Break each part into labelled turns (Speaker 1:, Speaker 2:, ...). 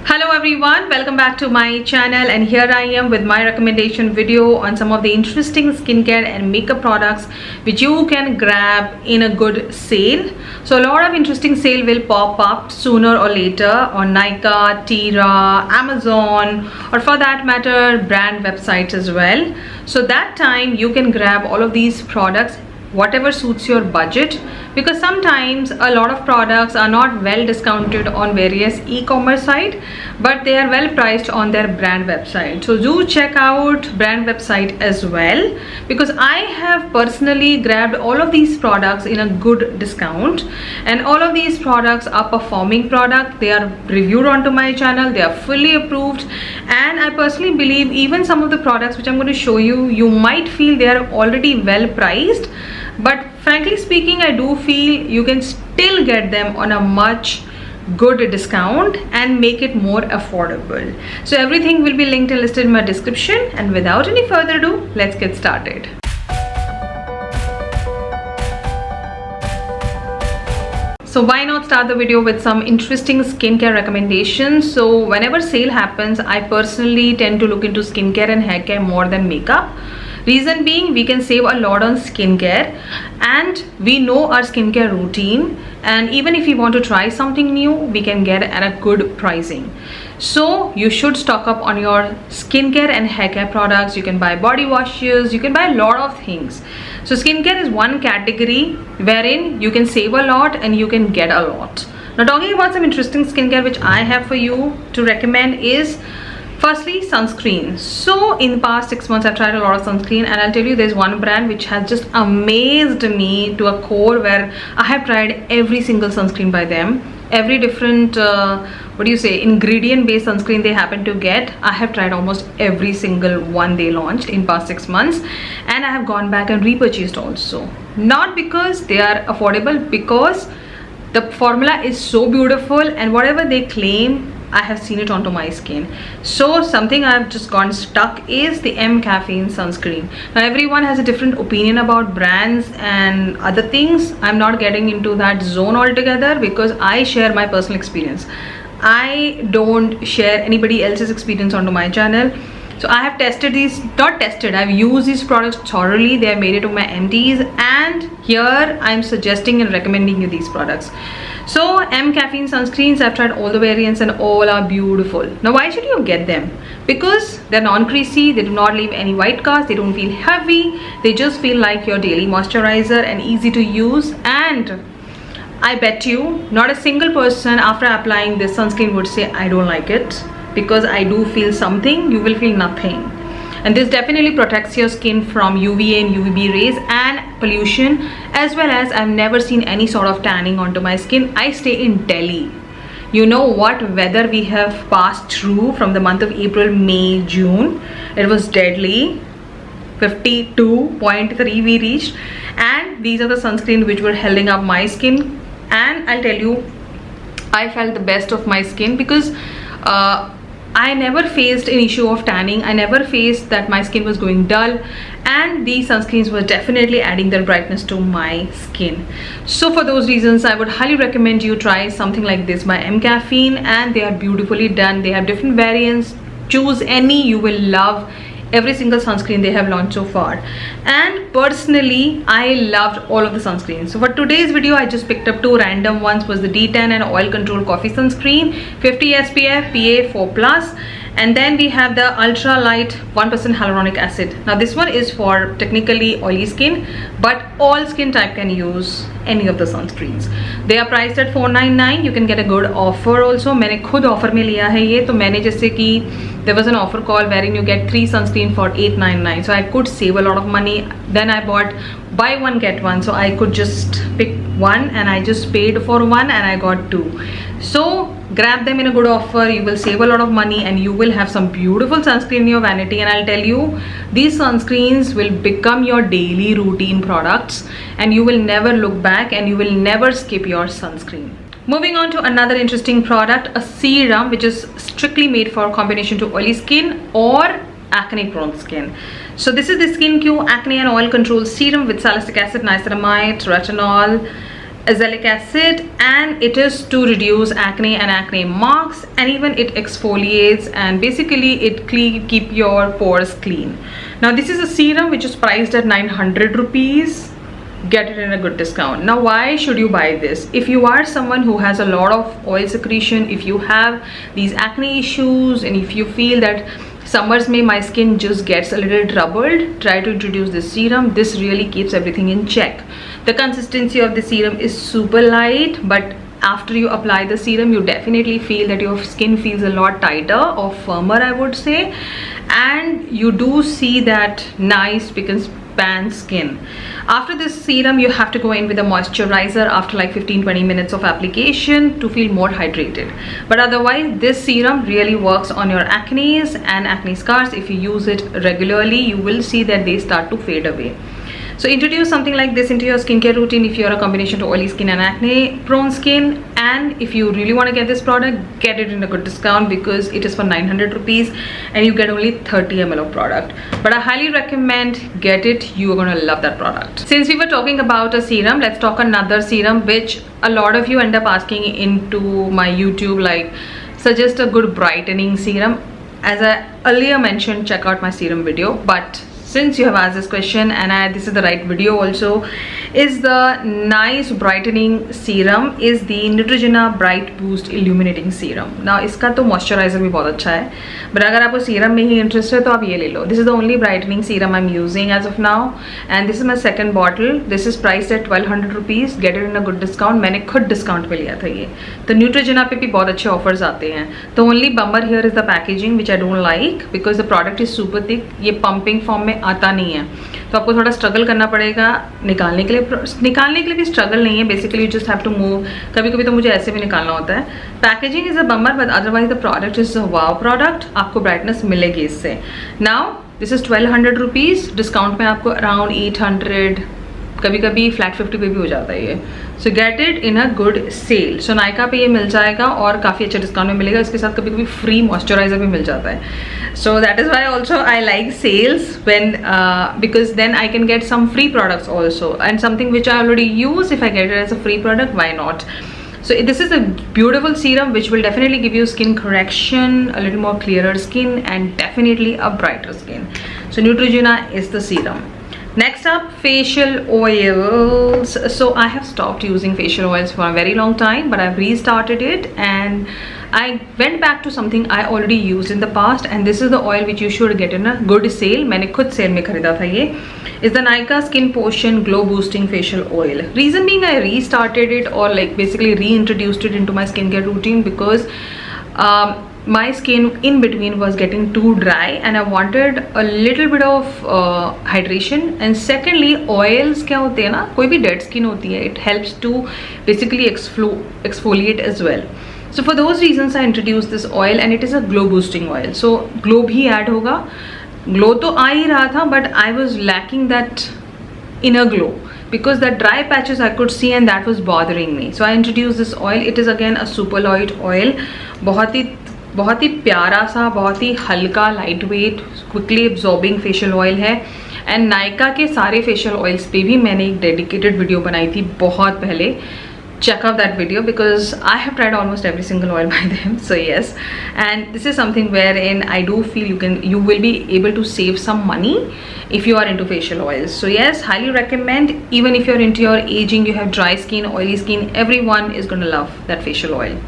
Speaker 1: Hello everyone, welcome back to my channel, and here I am with my recommendation video on some of the interesting skincare and makeup products which you can grab in a good sale. So a lot of interesting sale will pop up sooner or later on Nykaa, Tira, Amazon, or for that matter brand websites as well. So that time you can grab all of these products whatever suits your budget, because sometimes a lot of products are not well discounted on various e-commerce site, but they are well priced on their brand website. So do check out brand website as well, because I have personally grabbed all of these products in a good discount, and all of these products are performing product. They are reviewed onto my channel, they are fully approved, and I personally believe even some of the products which I'm going to show you, you might feel they are already well priced, but frankly speaking I do feel you can still get them on a much good discount and make it more affordable. So everything will be linked and listed in my description, and without any further ado, let's get started. So why not start the video with some interesting skincare recommendations. So whenever sale happens, I personally tend to look into skincare and hair care more than makeup. Reason being, we can save a lot on skincare and we know our skincare routine, and even if you want to try something new, we can get at a good pricing. So you should stock up on your skincare and hair care products. You can buy body washes, you can buy a lot of things. So skincare is one category wherein you can save a lot and you can get a lot. Now talking about some interesting skincare which I have for you to recommend is firstly sunscreen. So in the past 6 months I've tried a lot of sunscreen, and I'll tell you there's one brand which has just amazed me to a core, where I have tried every single sunscreen by them. Every different ingredient based sunscreen they happen to get, I have tried almost every single one they launched in past 6 months, and I have gone back and repurchased also. Not because they are affordable, because the formula is so beautiful and whatever they claim, I have seen it onto my skin. So something I've just gone stuck is the M Caffeine sunscreen. Now everyone has a different opinion about brands and other things. I'm not getting into that zone altogether because I share my personal experience. I don't share anybody else's experience onto my channel. So I have tested these, not tested, I've used these products thoroughly. They have made it to my MTs, and here I'm suggesting and recommending you these products. So M Caffeine sunscreens, I've tried all the variants and all are beautiful. Now why should you get them? Because they're non-creasy, they do not leave any white cast, they don't feel heavy, they just feel like your daily moisturizer and easy to use. And I bet you not a single person after applying this sunscreen would say I don't like it, because I do feel something. You will feel nothing. And this definitely protects your skin from UVA and UVB rays and pollution, as well as I've never seen any sort of tanning onto my skin. I stay in Delhi. You know what weather we have passed through from the month of April, May, June. It was deadly. 52.3 we reached, and these are the sunscreen which were holding up my skin. And I'll tell you, I felt the best of my skin, because I never faced an issue of tanning. I never faced that my skin was going dull, and these sunscreens were definitely adding their brightness to my skin. So for those reasons, I would highly recommend you try something like this by M Caffeine, and they are beautifully done. They have different variants. Choose any, you will love every single sunscreen they have launched so far. And personally I loved all of the sunscreens. So for today's video I just picked up two random ones. Was the D10 and oil control coffee sunscreen, 50 SPF, PA 4+, and then we have the ultra light 1% hyaluronic acid. Now this one is for technically oily skin, but all skin type can use any of the sunscreens. They are priced at $499. You can get a good offer also. मैंने खुद offer में लिया है ये, तो मैंने जैसे कि there was an offer call wherein you get 3 sunscreen for $899, so I could save a lot of money. Then I bought buy one get one, so I could just pick one, and I just paid for one and I got 2. So grab them in a good offer. You will save a lot of money and you will have some beautiful sunscreen in your vanity. And I'll tell you, these sunscreens will become your daily routine products, and you will never look back and you will never skip your sunscreen. Moving on to another interesting product, a serum which is strictly made for combination to oily skin or acne prone skin. So this is the SkinQ Acne and Oil Control Serum with salicylic acid, niacinamide, retinol, azelaic acid, and it is to reduce acne and acne marks, and even it exfoliates, and basically it keep your pores clean. Now this is a serum which is priced at 900 rupees. Get it in a good discount. Now why should you buy this? If you are someone who has a lot of oil secretion, if you have these acne issues, and if you feel that summers may my skin just gets a little troubled, try to introduce this serum. This really keeps everything in check. The consistency of the serum is super light, but after you apply the serum, you definitely feel that your skin feels a lot tighter or firmer, I would say, and you do see that nice spick and span skin. After this serum, you have to go in with a moisturizer after like 15-20 minutes of application to feel more hydrated. But otherwise, this serum really works on your acne and acne scars. If you use it regularly, you will see that they start to fade away. So introduce something like this into your skincare routine if you're a combination to oily skin and acne prone skin. And if you really want to get this product, get it in a good discount because it is for 900 rupees and you get only 30 ml of product. But I highly recommend get it. You are going to love that product. Since we were talking about a serum, let's talk another serum which a lot of you end up asking into my YouTube, like suggest a good brightening serum. As I earlier mentioned, check out my serum video, but since you have asked this question, and this is the right video also, is the nice brightening serum is the Neutrogena Bright Boost Illuminating Serum. Now इसका तो moisturizer भी बहुत अच्छा है, but अगर आपको serum में ही interest है तो आप ये ले लो. This is the only brightening serum I'm using as of now, and this is my second bottle. This is priced at 1200 rupees. Get it in a good discount. मैंने खुद discount पे लिया था ये. तो Neutrogena पे भी बहुत अच्छे offers आते हैं. The only bummer here is the packaging, which I don't like because the product is super thick. ये pumping form में आता नहीं है, तो आपको थोड़ा स्ट्रगल करना पड़ेगा निकालने के लिए भी स्ट्रगल नहीं है. Basically you just have to move. कभी कभी तो मुझे ऐसे भी निकालना होता है. Packaging is a bummer, but otherwise the product is a wow product. आपको ब्राइटनेस मिलेगी इससे. Now this is 1200 rupees. Discount में आपको अराउंड 800, कभी कभी फ्लैट 50 पे भी हो जाता है ये. So get it in a good sale. So Nykaa पे ये मिल जाएगा और काफ़ी अच्छा डिस्काउंट में मिलेगा. इसके साथ कभी कभी फ्री मॉइस्चराइजर भी मिल जाता है. So that is why also I like sales when because then I can get some free products also and something which I already use. If I get it as a free product, why not? So this is a beautiful serum which will definitely give you skin correction, a little more clearer skin, and definitely a brighter skin. So Neutrogena is the serum. Next up, facial oils. So I have stopped using facial oils for a very long time, but I've restarted it and I went back to something I already used in the past, and this is the oil which you should get in a good sale. मैंने खुद cell में खरीदा था ये. Is the Nykaa Skin Potion Glow Boosting Facial Oil. Reason being, I restarted it or like basically reintroduced it into my skincare routine because my skin in between was getting too dry and I wanted a little bit of hydration. And secondly, oils क्या होते हैं ना, कोई भी dead skin होती है, it helps to basically exfoliate as well. So for those reasons I introduced this oil, and it is a glow boosting oil. So glow भी add होगा. ग्लो तो आ ही रहा था, but I was lacking that inner glow because the dry patches I could see and that was bothering me. So I introduced this oil. It is again a superloid oil. बहुत ही प्यारा सा, बहुत ही हल्का, light weight, quickly absorbing facial oil है. And Nykaa के सारे facial oils पे भी मैंने एक डेडिकेटेड वीडियो बनाई थी बहुत पहले. Check out that video because I have tried almost every single oil by them. So yes, and this is something wherein I do feel you will be able to save some money if you are into facial oils. So yes, highly recommend. Even if you're into your aging, you have dry skin, oily skin, everyone is going to love that facial oil.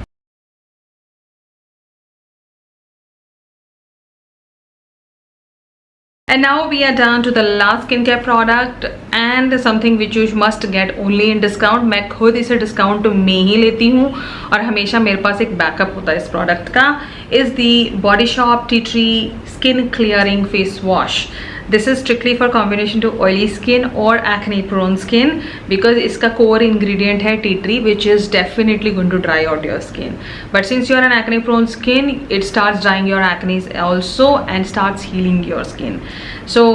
Speaker 1: And now we are down to the last skincare product and something which you must get only in discount. मैं खुद इसे discount में ही लेती हूँ और हमेशा मेरे पास एक बैकअप होता है इस प्रोडक्ट का. Is the body shop tea tree skin clearing face wash. This is strictly for combination to oily skin or acne prone skin because इसका core ingredient है tea tree, which is definitely going to dry out your skin. But since you are an acne prone skin, it starts drying your acne also and starts healing your skin. So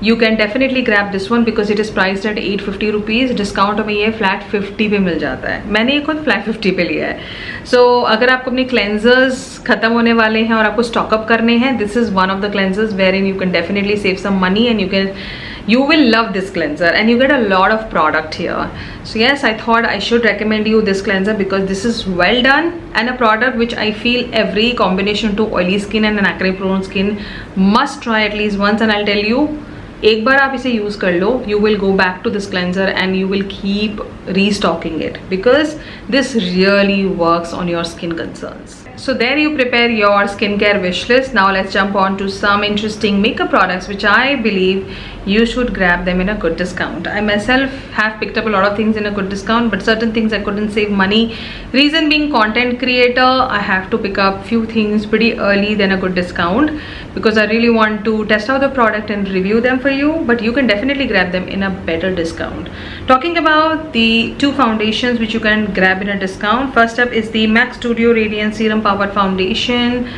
Speaker 1: you can definitely grab this one because it is priced at 850 rupees. Discount में ये flat 50 पे मिल जाता है. मैंने ये खुद flat 50 पे लिया है. So अगर आपको अपने क्लेंजर्स खत्म होने वाले हैं और आपको स्टॉकअप करने हैं, this is one of the cleansers wherein you can definitely save some money and you will love this cleanser and you get a lot of product here. So yes, I thought I should recommend you this cleanser because this is well done and a product which I feel every combination to oily skin and an acne prone skin must try at least once. And I'll tell you, एक बार आप इसे use कर लो, you will go back to this cleanser and you will keep restocking it because this really works on your skin concerns. So there you prepare your skincare wish list. Now let's jump on to some interesting makeup products which I believe you should grab them in a good discount. I myself have picked up a lot of things in a good discount, but certain things I couldn't save money. Reason being, content creator, I have to pick up few things pretty early than a good discount because I really want to test out the product and review them for you, but you can definitely grab them in a better discount. Talking about the two foundations which you can grab in a discount, first up is the MAC Studio Radiance Serum Powered Foundation.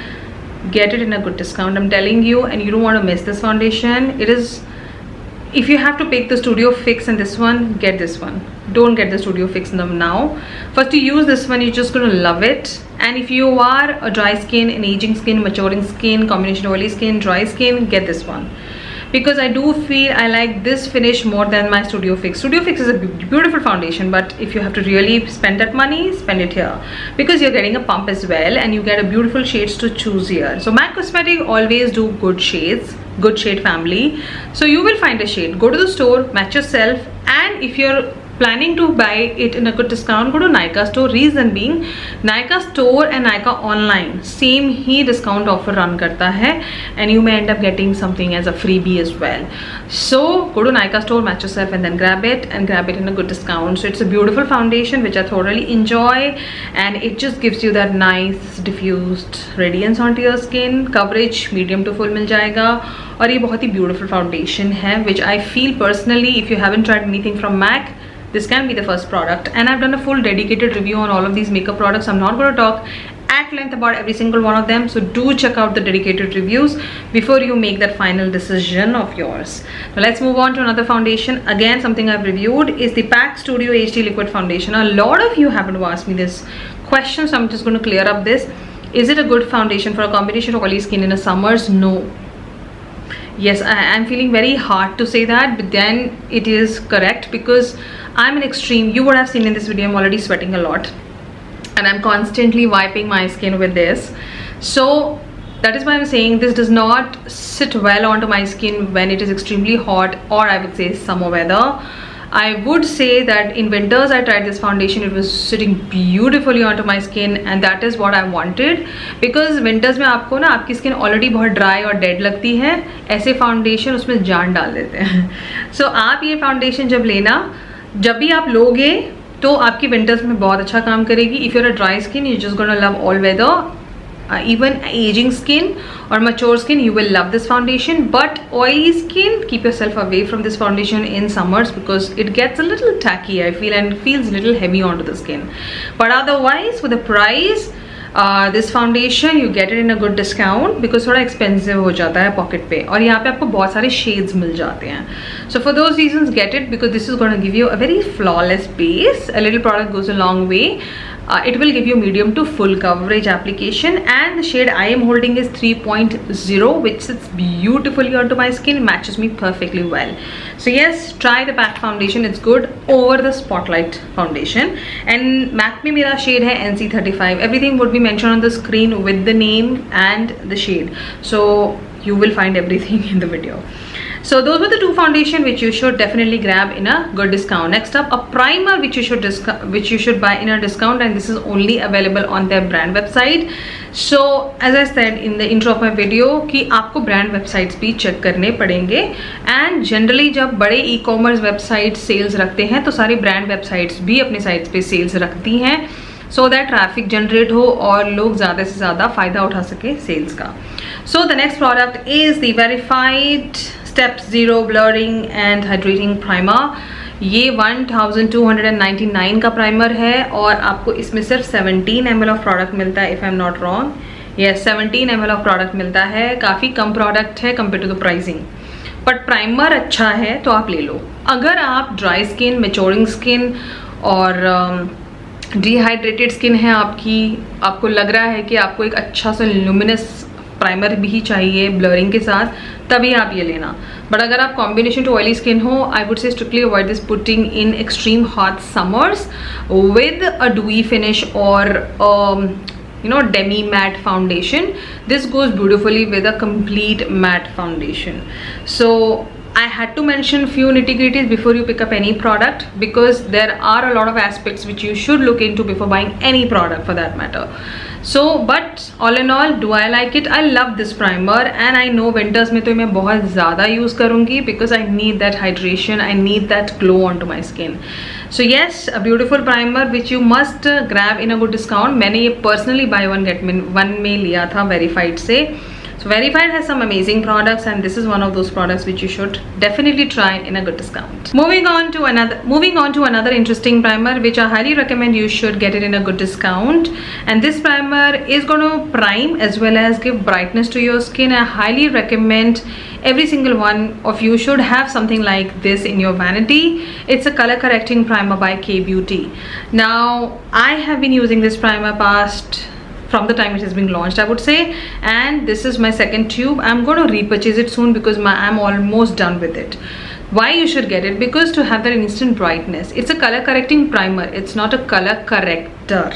Speaker 1: Get it in a good discount, I'm telling you, and you don't want to miss this foundation. It is, if you have to pick the Studio Fix and this one, get this one. Don't get the Studio Fix now. First, to use this one, you're just going to love it. And if you are a dry skin, an aging skin, maturing skin, combination oily skin, dry skin, get this one. Because I do feel I like this finish more than my Studio Fix. Studio Fix is a beautiful foundation, but if you have to really spend that money, spend it here. Because you're getting a pump as well and you get a beautiful shades to choose here. So MAC Cosmetic always do good shades, good shade family. So you will find a shade. Go to the store, match yourself, and if you're planning to buy it in a good discount, go to Nykaa store. Reason being, Nykaa store and Nykaa online same he discount offer run करता है and you may end up getting something as a freebie as well. So go to Nykaa store, match yourself, and then grab it in a good discount. So it's a beautiful foundation which I thoroughly enjoy and it just gives you that nice diffused radiance onto your skin. Coverage medium to full मिल जाएगा और ये बहुत ही beautiful foundation है which I feel personally, if you haven't tried anything from MAC, this can be the first product. And I've done a full dedicated review on all of these makeup products. I'm not going to talk at length about every single one of them, so do check out the dedicated reviews before you make that final decision of yours. Now let's move on to another foundation. Again, something I've reviewed is the PAC Studio HD Liquid Foundation. A lot of you happen to ask me this question, so I'm just going to clear up this. Is it a good foundation for a combination of oily skin in the summers? No. Yes, I'm feeling very hard to say that, but then it is correct because I'm an extreme. You would have seen in this video I'm already sweating a lot and I'm constantly wiping my skin with this. So that is why I'm saying this does not sit well onto my skin when it is extremely hot, or I would say summer weather. I would say that in winters I tried this foundation, it was sitting beautifully onto my skin and that is what I wanted, because winters में आपको ना आपकी skin already बहुत dry और dead लगती है, ऐसे foundation उसमें जान डाल देते हैं. So आप ये foundation जब लेना, जब भी आप लोगे तो आपकी winters में बहुत अच्छा काम करेगी. If you're a dry skin, you're just gonna love all weather. Even aging skin or mature skin, you will love this foundation. But oily skin, keep yourself away from this foundation in summers because it gets a little tacky, I feel, and feels a little heavy onto the skin. But otherwise, for the price, this foundation you get it in a good discount because थोड़ा expensive हो जाता है pocket पे, और यहाँ पे आपको बहुत सारे shades मिल जाते हैं. So for those reasons, get it because this is going to give you a very flawless base. A little product goes a long way. It will give you medium to full coverage application, and the shade I am holding is 3.0, which sits beautifully onto my skin, matches me perfectly well. So yes, try the PAC foundation, it's good over the Spotlight foundation. And MAC में मेरा shade है NC35. Everything would be mentioned on the screen with the name and the shade, so you will find everything in the video. So those were the two foundation which you should definitely grab in a good discount. Next up, a primer which you should buy in a discount, and this is only available on their brand website. So as I said in the intro of my video कि आपको brand websites भी check करने पड़ेंगे, and generally जब बड़े e-commerce websites sales रखते हैं तो सारी brand websites भी अपने sites पे sales रखती हैं, so that traffic generate हो और लोग ज़्यादा से ज़्यादा फ़ायदा उठा सके sales का. So the next product is the Verified Step Zero Blurring and Hydrating Primer. ये 1299 का प्राइमर है और आपको इसमें सिर्फ 17 ml ऑफ प्रोडक्ट मिलता है, if I am not wrong. Yes, 17 ml of product मिलता है. काफ़ी कम प्रोडक्ट है compare to the pricing. But primer अच्छा है तो आप ले लो। अगर आप ड्राई स्किन, मैच्योरिंग स्किन और डिहाइड्रेटेड स्किन है आपको लग रहा है कि आपको एक अच्छा सा ल्यूमिनस प्राइमर भी चाहिए ब्लरिंग के साथ, तभी आप ये लेना। बट अगर आप कॉम्बिनेशन टू ऑयली स्किन हो, I would say strictly avoid this putting in extreme hot summers with a dewy finish or demi matte foundation. This goes beautifully with a complete matte foundation. So I had to mention few nitty-gritties before you pick up any product, because there are a lot of aspects which you should look into before buying any product for that matter. So but all in all, do I like it? I love this primer and I know winters में तो मैं बहुत ज़्यादा use करूँगी because I need that hydration, I need that glow onto my skin. So yes, a beautiful primer which you must grab in a good discount. मैंने ये personally buy one get one में लिया था Verified से. So Verified has some amazing products and this is one of those products which you should definitely try in a good discount. Moving on to another interesting primer which I highly recommend you should get it in a good discount. And this primer is going to prime as well as give brightness to your skin. I highly recommend every single one of you should have something like this in your vanity. It's a color correcting primer by K Beauty. Now I have been using this primer from the time it has been launched, I would say, and this is my second tube. I'm going to repurchase it soon because I'm almost done with it. Why you should get it? Because to have that instant brightness. It's a color correcting primer, it's not a color corrector,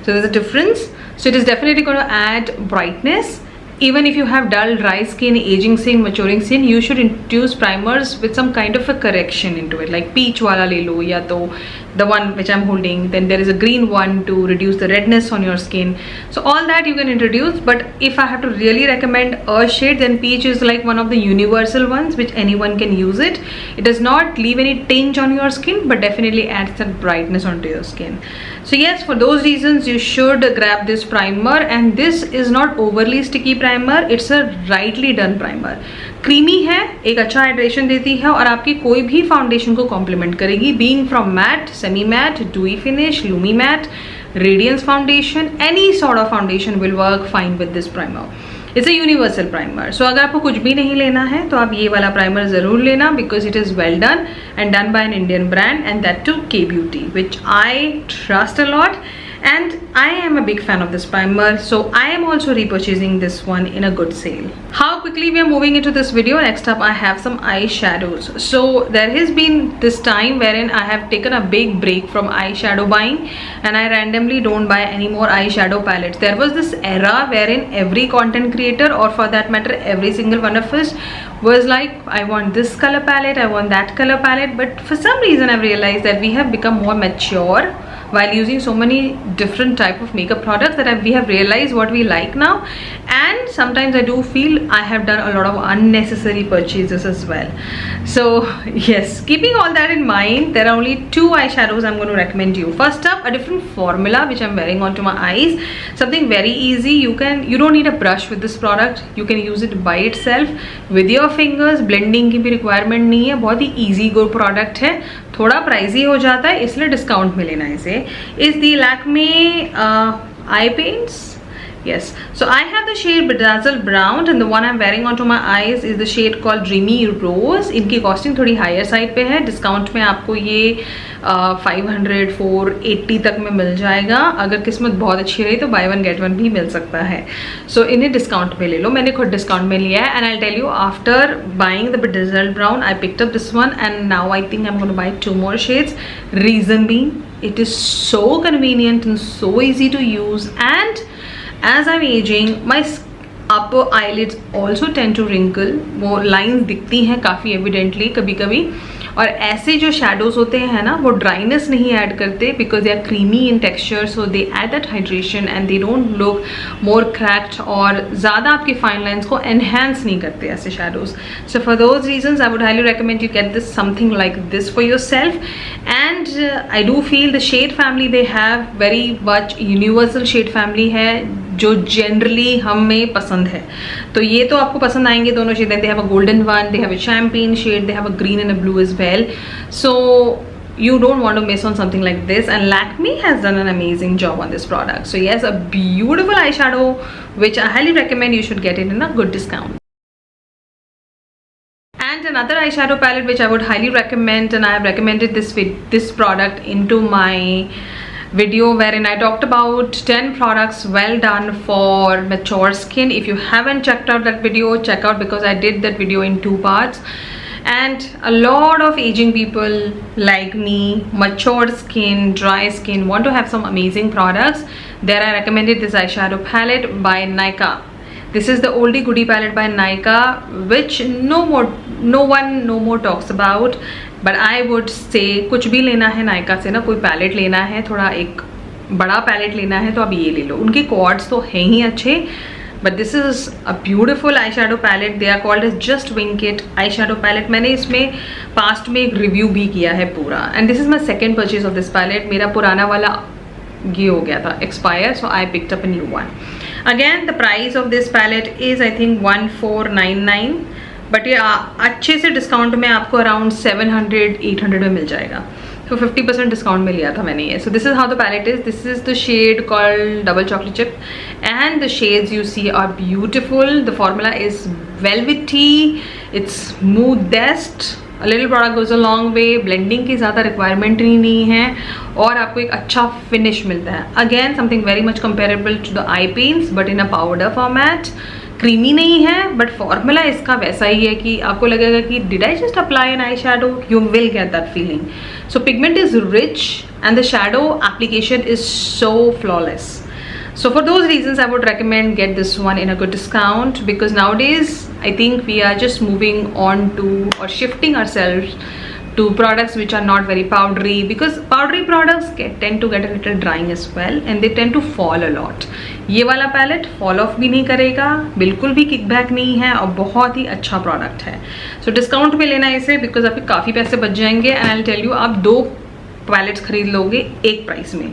Speaker 1: so there's a difference. So it is definitely going to add brightness. Even if you have dull, dry skin, aging skin, maturing skin, you should introduce primers with some kind of a correction into it, like peach wala le lo, ya to the one which I'm holding. Then there is a green one to reduce the redness on your skin. So all that you can introduce, but if I have to really recommend a shade, then peach is like one of the universal ones which anyone can use it. It does not leave any tinge on your skin, but definitely adds that brightness onto your skin. So yes, for those reasons you should grab this primer, and this is not overly sticky primer, it's a rightly done primer. Creamy है, एक अच्छा hydration देती है और आपकी कोई भी foundation को कॉम्प्लीमेंट करेगी, being from matte, semi matte, dewy finish, lumi matte, radiance foundation, any sort of foundation will work fine with this primer. It's a universal primer. So अगर आपको कुछ भी नहीं लेना है तो आप ये वाला प्राइमर ज़रूर लेना, because it is well done and done by an Indian brand, and that too K Beauty, which I trust a lot. And I am a big fan of this primer, so I am also repurchasing this one in a good sale. How quickly we are moving into this video. Next up I have some eyeshadows. So there has been this time wherein I have taken a big break from eyeshadow buying and I randomly don't buy any more eyeshadow palettes. There was this era wherein every content creator, or for that matter every single one of us, was like, I want this color palette, I want that color palette. But for some reason I've realized that we have become more mature while using so many different type of makeup products, that we have realized what we like now. And sometimes I do feel I have done a lot of unnecessary purchases as well. So yes, keeping all that in mind, there are only two eyeshadows I'm going to recommend you. First up, a different formula which I'm wearing onto my eyes. Something very easy. You don't need a brush with this product. You can use it by itself with your fingers. Blending की भी requirement नहीं है, बहुत ही easy go product है. थोड़ा pricey हो जाता है, इसलिए डिस्काउंट में लेना इसे. Is the Lakme eye paints. Yes, so I have the shade Bedazzled Brown and the one I'm wearing onto my eyes is the shade called Dreamy Rose. इनकी कॉस्टिंग थोड़ी हायर साइड पे है. डिस्काउंट में आपको ये 500 480 तक में मिल जाएगा. अगर किस्मत बहुत अच्छी रही तो बाय वन गेट वन भी मिल सकता है. सो इन्हें डिस्काउंट में ले लो. मैंने खुद डिस्काउंट में लिया है. And I tell you, after buying the Bedazzled Brown I picked up this one and now I think I'm going to buy 2 more shades. Reason being, it is so convenient and so easy to use, and as I'm aging, my upper eyelids also tend to wrinkle. वो lines दिखती हैं काफ़ी evidently कभी कभी, और ऐसे जो shadows होते हैं ना, वो dryness नहीं add करते because they are creamy in texture, so they add that hydration and they don't look more cracked और ज़्यादा आपके fine lines को enhance नहीं करते ऐसे shadows. So for those reasons I would highly recommend you get this, something like this for yourself. And I do feel the shade family they have very much universal shade family है जो generally हमें पसंद है. तो ये तो आपको पसंद आएंगे दोनों shade. They have a golden one, they have a champagne shade, they have a green and a blue as well. So you don't want to miss on something like this, and Lakme has done an amazing job on this product. So yes, a beautiful eyeshadow which I highly recommend you should get it in a good discount. And another eyeshadow palette which I would highly recommend, and I have recommended this product into my video wherein I talked about 10 products well done for mature skin. If you haven't checked out that video, check out, because I did that video in 2 parts. And a lot of aging people like me, mature skin, dry skin, want to have some amazing products. There I recommended this eyeshadow palette by Nykaa. This is the oldie goodie palette by Nykaa, which no one no more talks about. But I would say कुछ भी लेना है Nykaa से ना, कोई palette लेना है, थोड़ा एक बड़ा पैलेट लेना है, तो आप ये ले लो. उनके कॉर्ड्स तो हैं ही अच्छे. But this is a beautiful eyeshadow palette. They are called as Just Wink It eyeshadow palette. मैंने इसमें पास्ट में एक रिव्यू भी किया है पूरा. And this is my second purchase of this palette. मेरा पुराना वाला ये हो गया था expire, so I picked up a new one. Again, the price of this palette is I think 1499. But ये अच्छे से डिस्काउंट में आपको अराउंड 700-800 में मिल जाएगा. तो 50% डिस्काउंट में लिया था मैंने ये. So this is how the palette is. This is the shade called Double Chocolate Chip, and the shades you see are beautiful. The formula is velvety. It's smoothest. A little product goes a long way. Blending की ज़्यादा requirement ही नहीं है, और आपको एक अच्छा finish मिलता है. Again, something very much comparable to the eye paints, but in a powder format. Creamy नहीं है, बट फॉर्मूला इसका वैसा ही है कि आपको लगेगा कि did I just apply N eye shadow. You will get that feeling. So pigment is rich and the shadow application is so flawless. So for those reasons, I would recommend get this one in a good discount, because nowadays I think we are just moving on to or shifting ourselves to products which are not very powdery, because powdery products tend to get a little drying as well, and they tend to fall a lot. ये वाला palette fall of भी नहीं करेगा, बिल्कुल भी kickback नहीं है, और बहुत ही अच्छा प्रोडक्ट है. सो डिस्काउंट में लेना है इसे, बिकॉज आपके काफ़ी पैसे बच जाएंगे. एंड आई टेल यू, आप 2 पैलेट्स खरीद लोगे एक प्राइस में.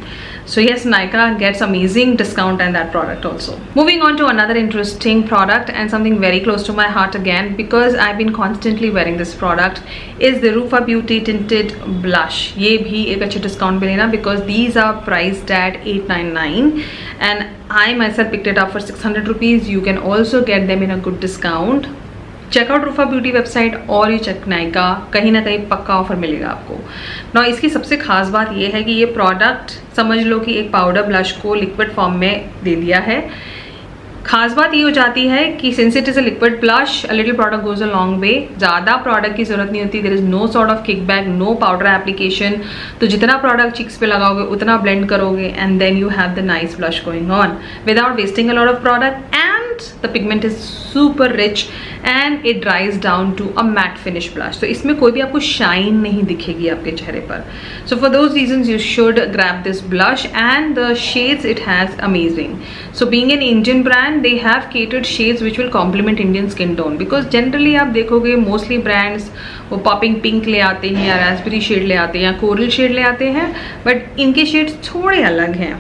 Speaker 1: So yes, Nykaa gets amazing discount on that product also. Moving on to another interesting product, and something very close to my heart again, because I've been constantly wearing this product, is the Rufa Beauty Tinted Blush. ये भी एक अच्छे discount में लेना, because these are priced at 899 and I myself picked it up for 600 rupees. You can also get them in a good discount. Check out Rufa beauty website और ये check Nykaa, कहीं ना कहीं पक्का ऑफर मिलेगा आपको ना. इसकी सबसे खास बात ये है कि ये प्रोडक्ट समझ लो कि एक पाउडर ब्लश को लिक्विड फॉर्म में दे दिया है. खास बात ये हो जाती है कि since it is a liquid blush, a little product goes a long way. ज़्यादा प्रोडक्ट की जरूरत नहीं होती. There is no sort of kickback, no powder application. तो जितना प्रोडक्ट चिक्स पे लगाओगे उतना ब्लेंड करोगे, and then you have the nice blush going on without wasting a lot of product. And the pigment is super rich and it dries down to a matte finish blush. तो इसमें कोई भी आपको shine नहीं दिखेगी आपके चेहरे पर. So for those reasons you should grab this blush, and the shades it has amazing. So being an Indian brand, they have catered shades which will complement Indian skin tone, because generally आप देखोगे mostly brands वो popping pink ले आते हैं, या raspberry shade ले आते हैं, या coral shade ले आते हैं, but इनके shades थोड़े अलग हैं.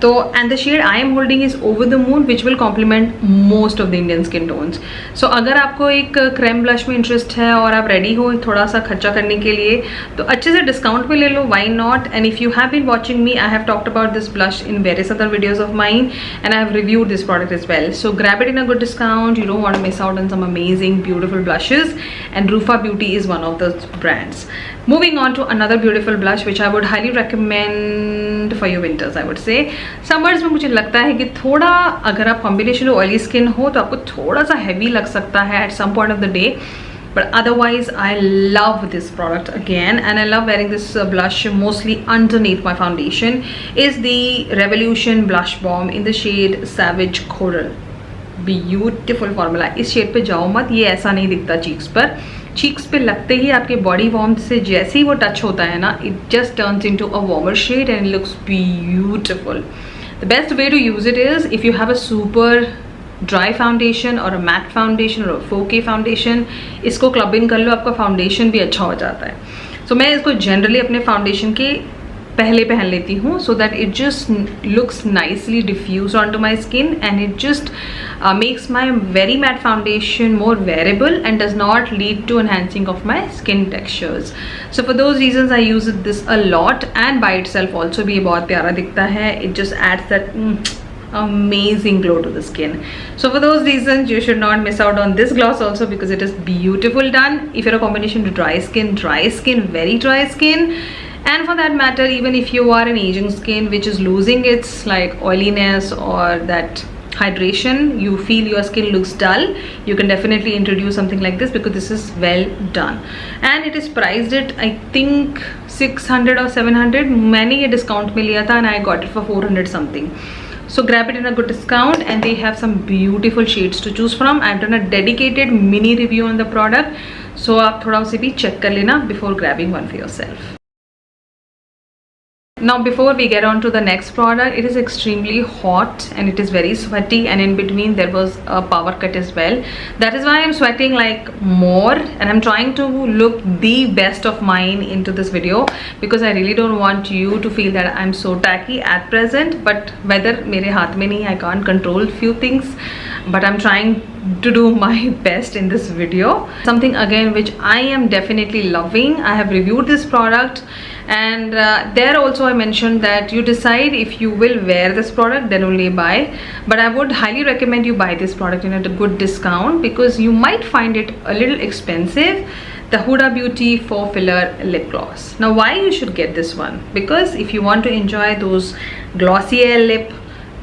Speaker 1: तो and the shade I am holding is over the moon, which will complement most of the Indian skin tones. So अगर आपको एक क्रेम ब्लश में इंटरेस्ट है और आप रेडी हो थोड़ा सा खर्चा करने के लिए, तो अच्छे से डिस्काउंट पे ले लो, why not. And if you have been watching me, I have talked about this blush in various other videos of mine, and I have reviewed this product as well. So grab it in a good discount. You don't want to miss out on some amazing beautiful blushes, and Rufa beauty is one of the brands. Moving on to another beautiful blush which I would highly recommend for your winters, I would say. Summers में मुझे लगता है कि थोड़ा अगर आप combination oily skin हो तो आपको थोड़ा सा heavy लग सकता है at some point of the day. But otherwise, I love this product again, and I love wearing this blush mostly underneath my foundation. Is the Revolution Blush Bomb in the shade Savage Coral. Beautiful formula. इस shade पे जाओ मत, ये ऐसा नहीं दिखता cheeks पर. Cheeks पे लगते ही आपके बॉडी वार्मथ से जैसे ही वो टच होता है ना, it just turns into a warmer shade and looks beautiful. The best way to use it is if you have a super dry foundation और अ मैट फाउंडेशन और अ 4K फाउंडेशन, इसको club in कर लो, आपका foundation भी अच्छा हो जाता है. सो मैं इसको जनरली अपने फाउंडेशन के पहले पहन लेती हूँ, so that it just looks nicely diffuse on to my skin, and it just makes my very matte foundation more wearable and does not lead to enhancing of my skin textures. So for those reasons I use this a lot, and by itself also भी बहुत प्यारा दिखता है. It just adds that amazing glow to the skin. So for those reasons, you should not miss out on this gloss also, because it is beautiful done. If you're a combination to dry skin, very dry skin, and for that matter, even if you are an aging skin which is losing its like oiliness or that hydration, you feel your skin looks dull, you can definitely introduce something like this, because this is well done. And it is priced at I think 600 or 700. मैंने ये discount में लिया था and I got it for 400 something. So grab it in a good discount, and they have some beautiful shades to choose from. I've done a dedicated mini review on the product, so आप थोड़ा उसे भी check कर लेना before grabbing one for yourself. Now before we get on to the next product, it is extremely hot and it is very sweaty, and in between there was a power cut as well. That is why I'm sweating like more, and I'm trying to look the best of mine into this video, because I really don't want you to feel that I'm so tacky at present. But whether mere haath mein nahi, I can't control few things, but I'm trying to do my best in this video. Something again which I am definitely loving. I have reviewed this product, and there also I mentioned that you decide if you will wear this product, then only buy. But I would highly recommend you buy this product in a good discount, because you might find it a little expensive. The Huda Beauty 4 Filler Lip Gloss. Now why you should get this one? Because if you want to enjoy those glossier lip,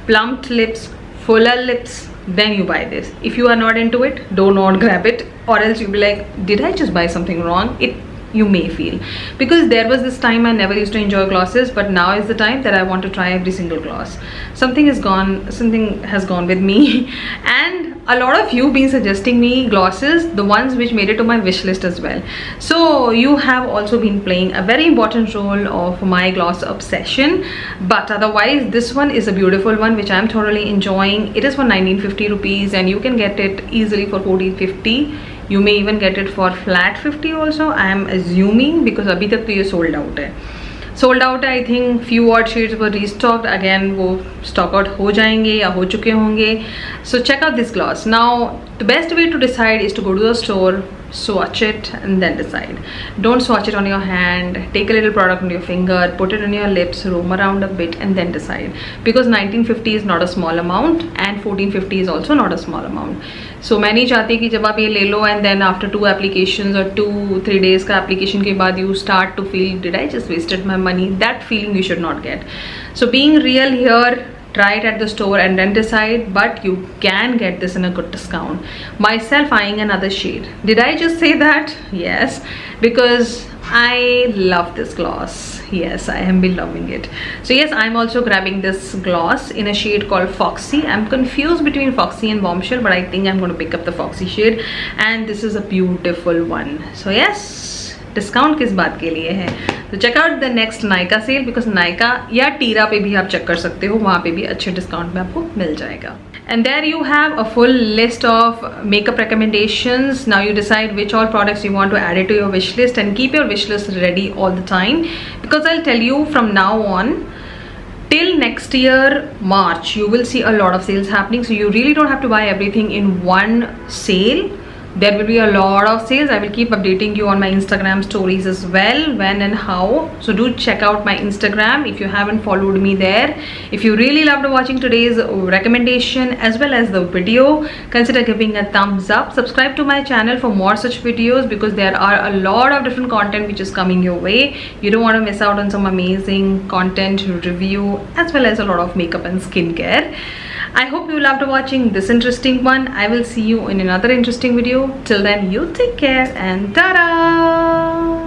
Speaker 1: plumped lips, fuller lips, then you buy this. If you are not into it, do not grab it, or else you'll be like, did I just buy something wrong? You may feel, because there was this time I never used to enjoy glosses, but now is the time that I want to try every single gloss. Something has gone with me and a lot of you been suggesting me glosses, the ones which made it to my wish list as well. So you have also been playing a very important role of my gloss obsession. But otherwise, this one is a beautiful one which I'm thoroughly enjoying. It is for 1950 rupees, and you can get it easily for 1450. You may even get it for flat 50 also, I am assuming, because अभी तक तो ये sold out है. Sold out है, I think few odd shades were restocked. Again वो stock out हो जाएंगे या हो चुके होंगे. So check out this gloss. Now the best way to decide is to go to the store, swatch it, and then decide. Don't swatch it on your hand. Take a little product on your finger, put it on your lips, roam around a bit, and then decide. Because 1950 is not a small amount, and 1450 is also not a small amount. So मैं नहीं चाहती कि जब आप ये ले लो and then after 2 applications or 2-3 days का application के बाद you start to feel, did I just wasted my money? That feeling you should not get. So being real here, try it at the store and then decide, but you can get this in a good discount. Myself eyeing another shade. Did I just say that? Yes, because I love this gloss. Yes, I have been loving it. So yes, I'm also grabbing this gloss in a shade called Foxy. I'm confused between Foxy and Bombshell, but I think I'm going to pick up the Foxy shade, and this is a beautiful one. So yes, discount किस बात के लिए है, तो check out the next Nykaa sale, because Nykaa या टीरा पे भी आप चेक कर सकते हो, वहाँ पे भी अच्छे डिस्काउंट में आपको मिल जाएगा. And there you have a full list of makeup recommendations. Now you decide which all products you want to add it to your wish list, and keep your wish list ready all the time, because I'll tell you from now on till next year March you will see a lot of sales happening. So you really don't have to buy everything in one sale. There will be a lot of sales. I will keep updating you on my Instagram stories as well, when and how. So do check out my Instagram if you haven't followed me there. If you really loved watching today's recommendation as well as the video, consider giving a thumbs up. Subscribe to my channel for more such videos, because there are a lot of different content which is coming your way. You don't want to miss out on some amazing content review as well as a lot of makeup and skincare. I hope you loved watching this interesting one. I will see you in another interesting video. Till then, you take care and ta-da!